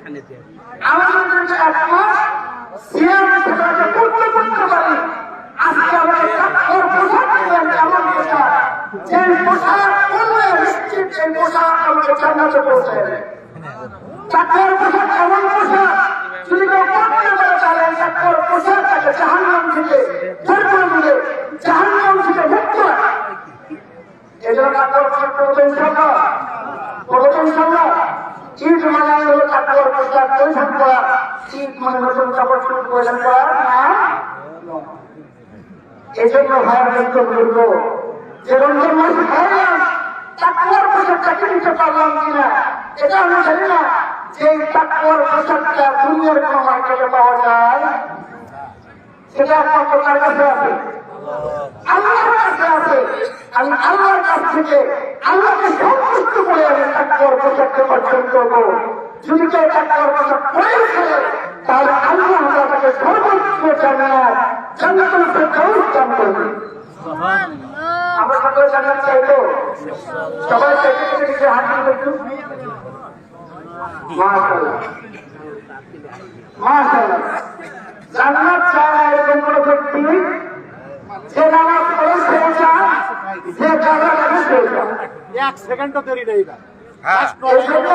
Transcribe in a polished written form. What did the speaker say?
আমরা যদি এক মাস সিয়াম সাধনা করতে পারি, আজকে আমাদের তাকওয়ার পোশাক দিলেন এমন পোশাক, যে পোশাক পরলে নিশ্চিত এই পোশাক আমাকে জান্নাতে পৌঁছে দেবে। তাকওয়ার পোশাক এমন পোশাক, যদি কেউ পরতে পারে তাহলে এই তাকওয়ার পোশাক তাকে জাহান্নাম থেকে বের করে দিবে, জাহান্নাম থেকে মুক্ত রাখে। এই জন্য তাকওয়ার পোশাক পরতে ইনশাআল্লাহ, পরতে ইনশাআল্লাহ। ঈদ মানে হলো তাকওয়ার পোশাক পরিধান করা, ঈদ মানে নতুন কাপড় পরিধান করা না। এই জন্য ভাইয়ের ক্ষেত্রে বলবো যে রমজান মাস ভাইয়া তাকওয়ার পোশাকটা কিনতে পারলাম কিনা এটা আমি জানি না। যে তাকওয়ার পোশাকটা দুনিয়ার কোন মার্কেটে পাওয়া যায়, সেটা একমাত্র কার কাছে আছে? আল্লাহর কাছে আছে। আমি আল্লাহর কাছ থেকে আল্লাহকে সন্তুষ্ট করে আমি তাকওয়ার পোশাককে অর্জন করবো। যদি কেউ তাকওয়ার পোশাক পরে ফেলে তাহলে আল্লাহ তাকে সর্বোচ্চ জান্নাতুল ফেরদাউস দান করবে। আমরা সকলে জান্নাত চাই তো? সবাই চাইতে নিজে হাত দিয়ে একটু মাশাআল্লাহ মাশাআল্লাহ। জান্নাত চায় এরকম কোন ব্যক্তি যে নামাজ পড়ে ছেড়ে যায়, যে কাজা লাগে ছেড়ে যায়, 1 সেকেন্ডও দেরি নেই। এই জন্য